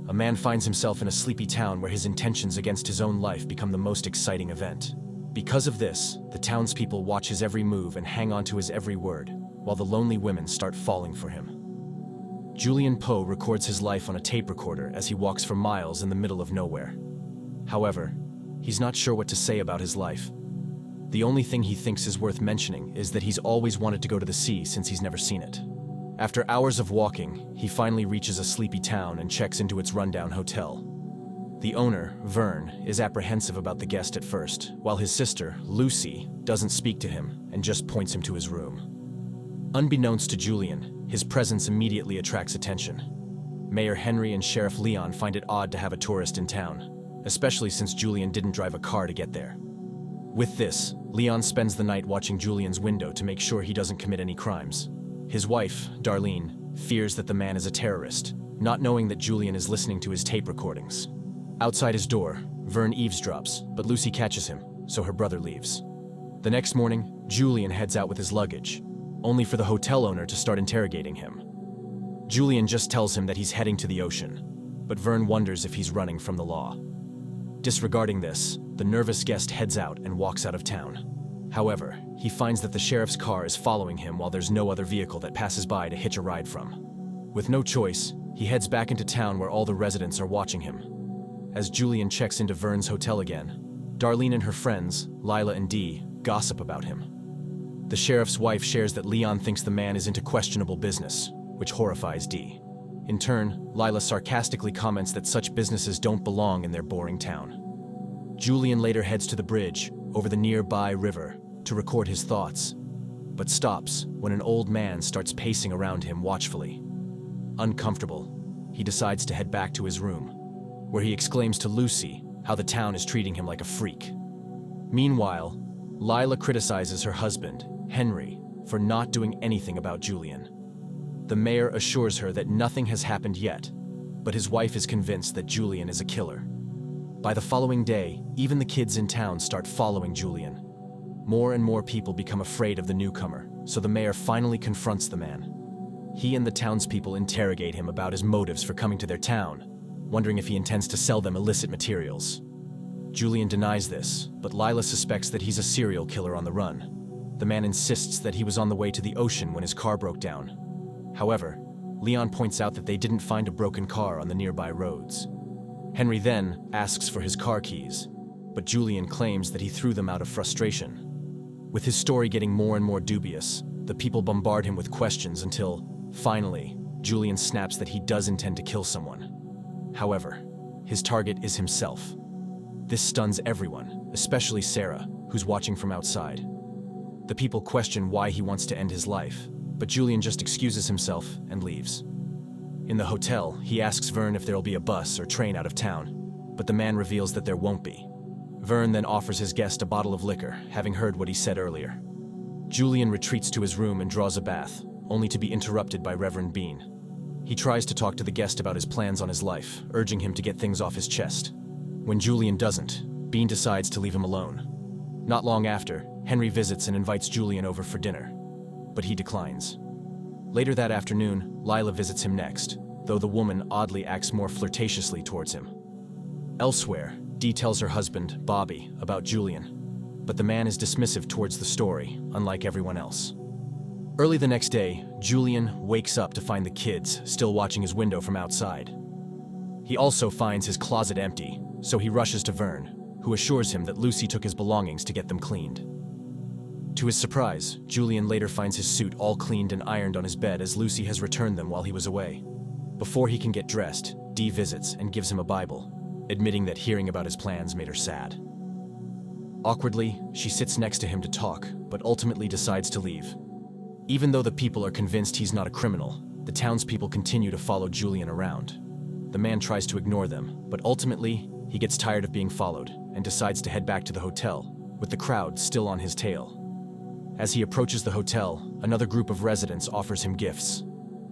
a man finds himself in a sleepy town where his intentions against his own life become the most exciting event. Because of this, the townspeople watch his every move and hang on to his every word, while the lonely women start falling for him. JulianPo records his life on a tape recorder as he walks for miles in the middle of nowhere. However, he's not sure what to say about his life. The only thing he thinks is worth mentioning is that he's always wanted to go to the sea since he's never seen it. After hours of walking, he finally reaches a sleepy town and checks into its rundown hotel. The owner, Vern, is apprehensive about the guest at first, while his sister, Lucy, doesn't speak to him and just points him to his room. Unbeknownst to Julian, his presence immediately attracts attention. Mayor Henry and Sheriff Leon find it odd to have a tourist in town, especially since Julian didn't drive a car to get there. With this, Leon spends the night watching Julian's window to make sure he doesn't commit any crimes. His wife, Darlene, fears that the man is a terrorist, not knowing that Julian is listening to his tape recordings. Outside his door, Vern eavesdrops, but Lucy catches him, so her brother leaves. The next morning, Julian heads out with his luggage, only for the hotel owner to start interrogating him. Julian just tells him that he's heading to the ocean, but Vern wonders if he's running from the law. Disregarding this, the nervous guest heads out and walks out of town. However, he finds that the sheriff's car is following him while there's no other vehicle that passes by to hitch a ride from. With no choice, he heads back into town where all the residents are watching him. As Julian checks into Vern's hotel again, Darlene and her friends, Lila and Dee, gossip about him. The sheriff's wife shares that Leon thinks the man is into questionable business, which horrifies Dee. In turn, Lila sarcastically comments that such businesses don't belong in their boring town. Julian later heads to the bridge, over the nearby river, to record his thoughts, but stops when an old man starts pacing around him watchfully. Uncomfortable, he decides to head back to his room, where he exclaims to Lucy how the town is treating him like a freak. Meanwhile, Lila criticizes her husband, Henry, for not doing anything about Julian. The mayor assures her that nothing has happened yet, but his wife is convinced that Julian is a killer. By the following day, even the kids in town start following Julian. More and more people become afraid of the newcomer, so the mayor finally confronts the man. He and the townspeople interrogate him about his motives for coming to their town, wondering if he intends to sell them illicit materials. Julian denies this, but Lila suspects that he's a serial killer on the run. The man insists that he was on the way to the ocean when his car broke down. However, Leon points out that they didn't find a broken car on the nearby roads. Henry then asks for his car keys, but Julian claims that he threw them out of frustration. With his story getting more and more dubious, the people bombard him with questions until, finally, Julian snaps that he does intend to kill someone. However, his target is himself. This stuns everyone, especially Sarah, who's watching from outside. The people question why he wants to end his life, but Julian just excuses himself and leaves. In the hotel, he asks Vern if there'll be a bus or train out of town, but the man reveals that there won't be. Vern then offers his guest a bottle of liquor, having heard what he said earlier. Julian retreats to his room and draws a bath, only to be interrupted by Reverend Bean. He tries to talk to the guest about his plans on his life, urging him to get things off his chest. When Julian doesn't, Bean decides to leave him alone. Not long after, Henry visits and invites Julian over for dinner, but he declines. Later that afternoon, Lila visits him next, though the woman oddly acts more flirtatiously towards him. Elsewhere, Dee tells her husband, Bobby, about Julian, but the man is dismissive towards the story, unlike everyone else. Early the next day, Julian wakes up to find the kids still watching his window from outside. He also finds his closet empty, so he rushes to Vern, who assures him that Lucy took his belongings to get them cleaned. To his surprise, Julian later finds his suit all cleaned and ironed on his bed as Lucy has returned them while he was away. Before he can get dressed, Dee visits and gives him a Bible, admitting that hearing about his plans made her sad. Awkwardly, she sits next to him to talk, but ultimately decides to leave. Even though the people are convinced he's not a criminal, the townspeople continue to follow Julian around. The man tries to ignore them, but ultimately, he gets tired of being followed and decides to head back to the hotel, with the crowd still on his tail. As he approaches the hotel, another group of residents offers him gifts.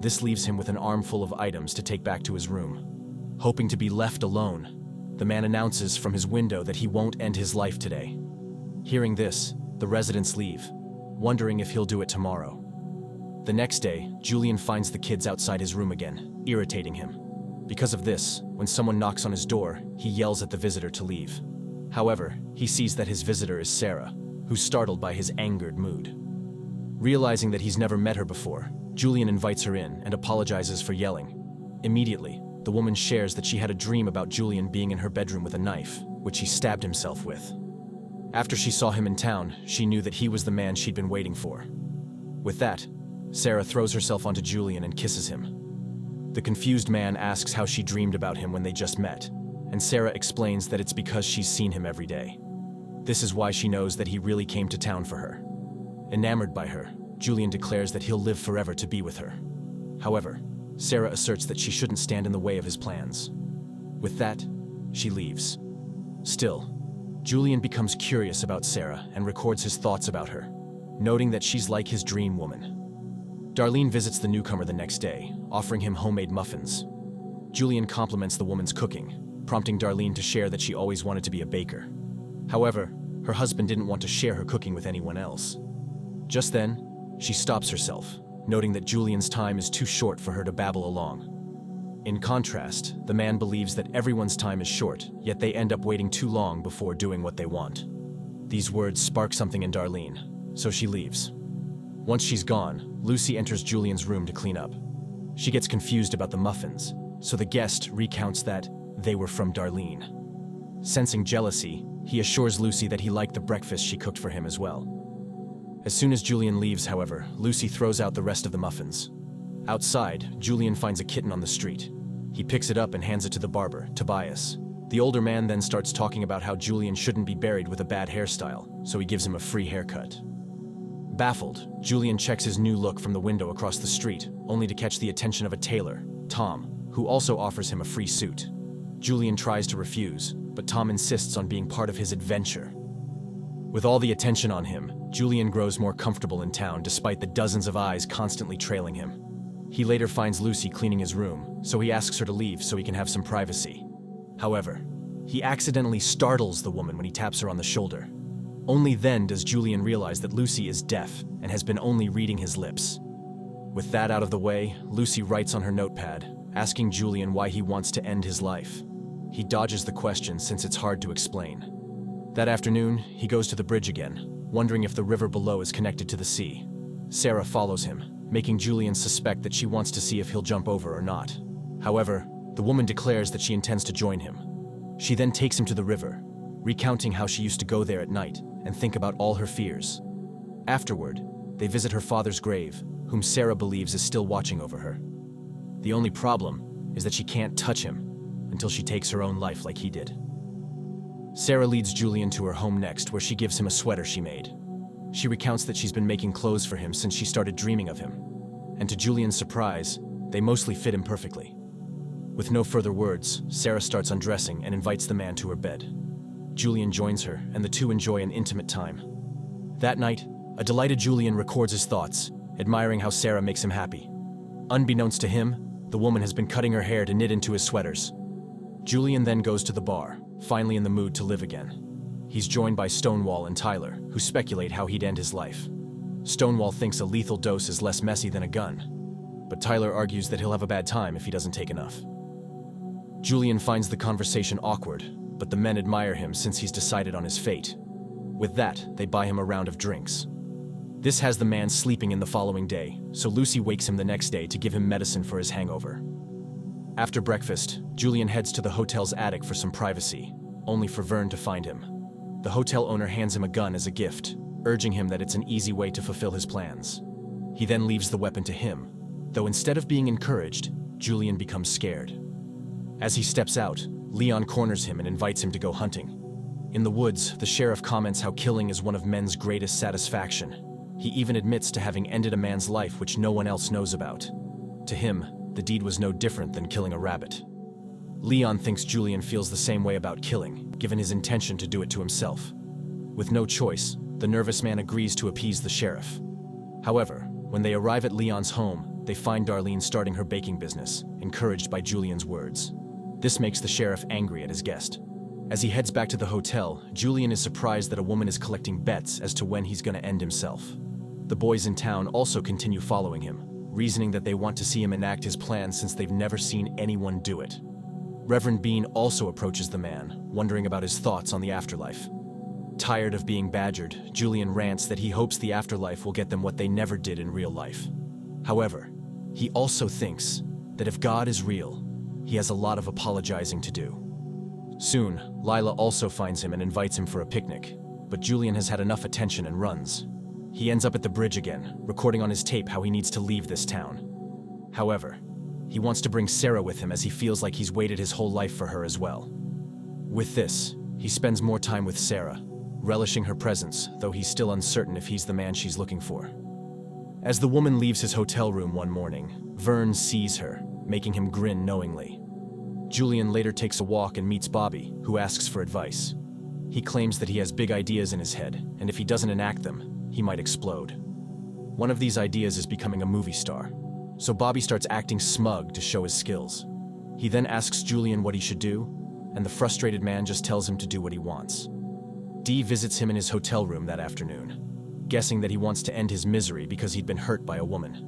This leaves him with an armful of items to take back to his room. Hoping to be left alone, the man announces from his window that he won't end his life today. Hearing this, the residents leave, wondering if he'll do it tomorrow. The next day, Julian finds the kids outside his room again, irritating him. Because of this, when someone knocks on his door, he yells at the visitor to leave. However, he sees that his visitor is Sarah, who's startled by his angered mood. Realizing that he's never met her before, Julian invites her in and apologizes for yelling. Immediately, the woman shares that she had a dream about Julian being in her bedroom with a knife, which he stabbed himself with. After she saw him in town, she knew that he was the man she'd been waiting for. With that, Sarah throws herself onto Julian and kisses him. The confused man asks how she dreamed about him when they just met, and Sarah explains that it's because she's seen him every day. This is why she knows that he really came to town for her. Enamored by her, Julian declares that he'll live forever to be with her. However, Sarah asserts that she shouldn't stand in the way of his plans. With that, she leaves. Still, Julian becomes curious about Sarah and records his thoughts about her, noting that she's like his dream woman. Darlene visits the newcomer the next day, offering him homemade muffins. Julian compliments the woman's cooking, prompting Darlene to share that she always wanted to be a baker. However, her husband didn't want to share her cooking with anyone else. Just then, she stops herself, noting that Julian's time is too short for her to babble along. In contrast, the man believes that everyone's time is short, yet they end up waiting too long before doing what they want. These words spark something in Darlene, so she leaves. Once she's gone, Lucy enters Julian's room to clean up. She gets confused about the muffins, so the guest recounts that they were from Darlene. Sensing jealousy, he assures Lucy that he liked the breakfast she cooked for him as well. As soon as Julian leaves, however, Lucy throws out the rest of the muffins. Outside, Julian finds a kitten on the street. He picks it up and hands it to the barber, Tobias. The older man then starts talking about how Julian shouldn't be buried with a bad hairstyle, so he gives him a free haircut. Baffled, Julian checks his new look from the window across the street, only to catch the attention of a tailor, Tom, who also offers him a free suit. Julian tries to refuse, but Tom insists on being part of his adventure. With all the attention on him, Julian grows more comfortable in town despite the dozens of eyes constantly trailing him. He later finds Lucy cleaning his room, so he asks her to leave so he can have some privacy. However, he accidentally startles the woman when he taps her on the shoulder. Only then does Julian realize that Lucy is deaf and has been only reading his lips. With that out of the way, Lucy writes on her notepad, asking Julian why he wants to end his life. He dodges the question since it's hard to explain. That afternoon, he goes to the bridge again, wondering if the river below is connected to the sea. Sarah follows him, making Julian suspect that she wants to see if he'll jump over or not. However, the woman declares that she intends to join him. She then takes him to the river, recounting how she used to go there at night and think about all her fears. Afterward, they visit her father's grave, whom Sarah believes is still watching over her. The only problem is that she can't touch him until she takes her own life like he did. Sarah leads Julian to her home next, where she gives him a sweater she made. She recounts that she's been making clothes for him since she started dreaming of him. And to Julian's surprise, they mostly fit him perfectly. With no further words, Sarah starts undressing and invites the man to her bed. Julian joins her, and the two enjoy an intimate time. That night, a delighted Julian records his thoughts, admiring how Sarah makes him happy. Unbeknownst to him, the woman has been cutting her hair to knit into his sweaters. Julian then goes to the bar, finally in the mood to live again. He's joined by Stonewall and Tyler, who speculate how he'd end his life. Stonewall thinks a lethal dose is less messy than a gun, but Tyler argues that he'll have a bad time if he doesn't take enough. Julian finds the conversation awkward, but the men admire him since he's decided on his fate. With that, they buy him a round of drinks. This has the man sleeping in the following day, so Lucy wakes him the next day to give him medicine for his hangover. After breakfast, Julian heads to the hotel's attic for some privacy, only for Vern to find him. The hotel owner hands him a gun as a gift, urging him that it's an easy way to fulfill his plans. He then leaves the weapon to him, though instead of being encouraged, Julian becomes scared. As he steps out, Leon corners him and invites him to go hunting. In the woods, the sheriff comments how killing is one of men's greatest satisfaction. He even admits to having ended a man's life which no one else knows about. To him, the deed was no different than killing a rabbit. Leon thinks Julian feels the same way about killing, given his intention to do it to himself. With no choice, the nervous man agrees to appease the sheriff. However, when they arrive at Leon's home, they find Darlene starting her baking business, encouraged by Julian's words. This makes the sheriff angry at his guest. As he heads back to the hotel, Julian is surprised that a woman is collecting bets as to when he's going to end himself. The boys in town also continue following him, reasoning that they want to see him enact his plan since they've never seen anyone do it. Reverend Bean also approaches the man, wondering about his thoughts on the afterlife. Tired of being badgered, Julian rants that he hopes the afterlife will get them what they never did in real life. However, he also thinks that if God is real, he has a lot of apologizing to do. Soon, Lila also finds him and invites him for a picnic, but Julian has had enough attention and runs. He ends up at the bridge again, recording on his tape how he needs to leave this town. However, he wants to bring Sarah with him as he feels like he's waited his whole life for her as well. With this, he spends more time with Sarah, relishing her presence, though he's still uncertain if he's the man she's looking for. As the woman leaves his hotel room one morning, Vern sees her, making him grin knowingly. Julian later takes a walk and meets Bobby, who asks for advice. He claims that he has big ideas in his head, and if he doesn't enact them, he might explode. One of these ideas is becoming a movie star, so Bobby starts acting smug to show his skills. He then asks Julian what he should do, and the frustrated man just tells him to do what he wants. Dee visits him in his hotel room that afternoon, guessing that he wants to end his misery because he'd been hurt by a woman.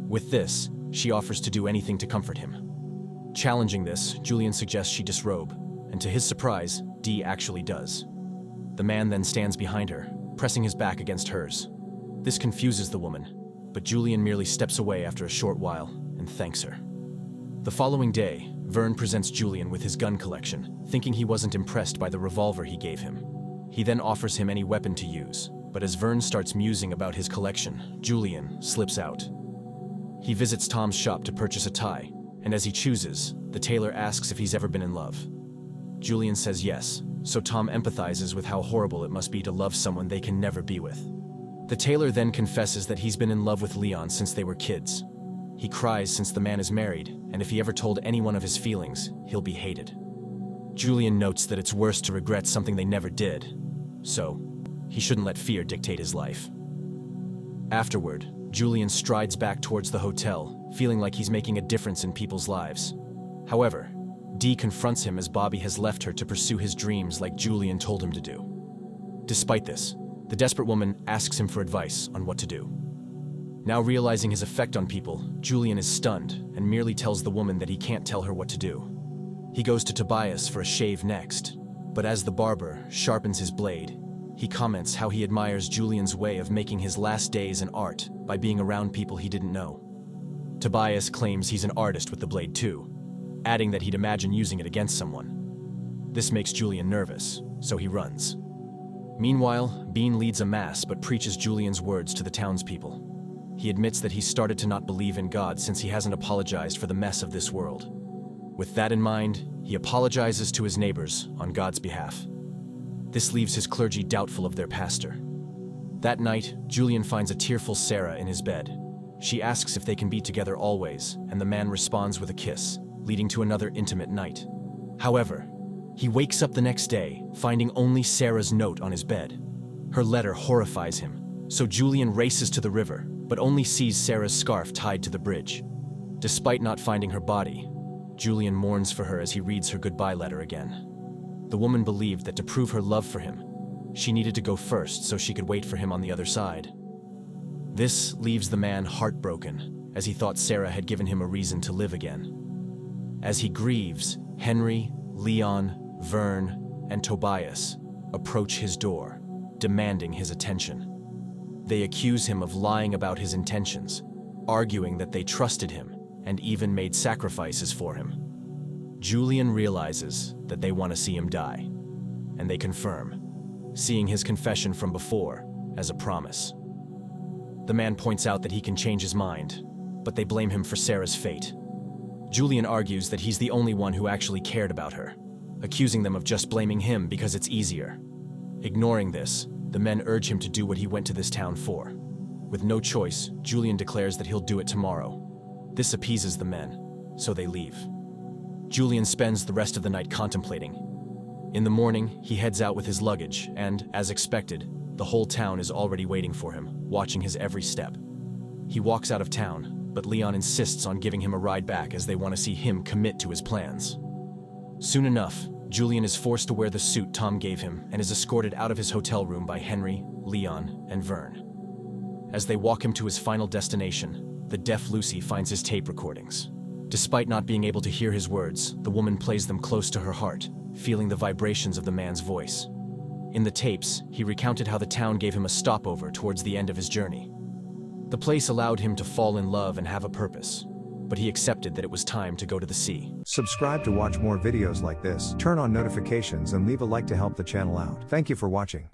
With this, she offers to do anything to comfort him. Challenging this, Julian suggests she disrobe, and to his surprise, Dee actually does. The man then stands behind her, pressing his back against hers. This confuses the woman, but Julian merely steps away after a short while and thanks her. The following day, Vern presents Julian with his gun collection, thinking he wasn't impressed by the revolver he gave him. He then offers him any weapon to use, but as Vern starts musing about his collection, Julian slips out. He visits Tom's shop to purchase a tie, and as he chooses, the tailor asks if he's ever been in love. Julian says yes, so Tom empathizes with how horrible it must be to love someone they can never be with. The tailor then confesses that he's been in love with Leon since they were kids. He cries since the man is married, and if he ever told anyone of his feelings, he'll be hated. Julian notes that it's worse to regret something they never did, so he shouldn't let fear dictate his life. Afterward, Julian strides back towards the hotel, feeling like he's making a difference in people's lives. However, Dee confronts him as Bobby has left her to pursue his dreams like Julian told him to do. Despite this, the desperate woman asks him for advice on what to do. Now realizing his effect on people, Julian is stunned and merely tells the woman that he can't tell her what to do. He goes to Tobias for a shave next, but as the barber sharpens his blade, he comments how he admires Julian's way of making his last days an art by being around people he didn't know. Tobias claims he's an artist with the blade too, adding that he'd imagine using it against someone. This makes Julian nervous, so he runs. Meanwhile, Bean leads a mass but preaches Julian's words to the townspeople. He admits that he's started to not believe in God since he hasn't apologized for the mess of this world. With that in mind, he apologizes to his neighbors on God's behalf. This leaves his clergy doubtful of their pastor. That night, Julian finds a tearful Sarah in his bed. She asks if they can be together always, and the man responds with a kiss, leading to another intimate night. However, he wakes up the next day, finding only Sarah's note on his bed. Her letter horrifies him, so Julian races to the river, but only sees Sarah's scarf tied to the bridge. Despite not finding her body, Julian mourns for her as he reads her goodbye letter again. The woman believed that to prove her love for him, she needed to go first so she could wait for him on the other side. This leaves the man heartbroken, as he thought Sarah had given him a reason to live again. As he grieves, Henry, Leon, Vern, and Tobias approach his door, demanding his attention. They accuse him of lying about his intentions, arguing that they trusted him and even made sacrifices for him. Julian realizes that they want to see him die, and they confirm, seeing his confession from before as a promise. The man points out that he can change his mind, but they blame him for Sarah's fate. Julian argues that he's the only one who actually cared about her, accusing them of just blaming him because it's easier. Ignoring this, the men urge him to do what he went to this town for. With no choice, Julian declares that he'll do it tomorrow. This appeases the men, so they leave. Julian spends the rest of the night contemplating. In the morning, he heads out with his luggage, and, as expected, the whole town is already waiting for him, watching his every step. He walks out of town, but Leon insists on giving him a ride back as they want to see him commit to his plans. Soon enough, Julian is forced to wear the suit Tom gave him and is escorted out of his hotel room by Henry, Leon, and Vern. As they walk him to his final destination, the deaf Lucy finds his tape recordings. Despite not being able to hear his words, the woman plays them close to her heart, feeling the vibrations of the man's voice. In the tapes, he recounted how the town gave him a stopover towards the end of his journey. The place allowed him to fall in love and have a purpose, but he accepted that it was time to go to the sea. Subscribe to watch more videos like this, turn on notifications and leave a like to help the channel out. Thank you for watching.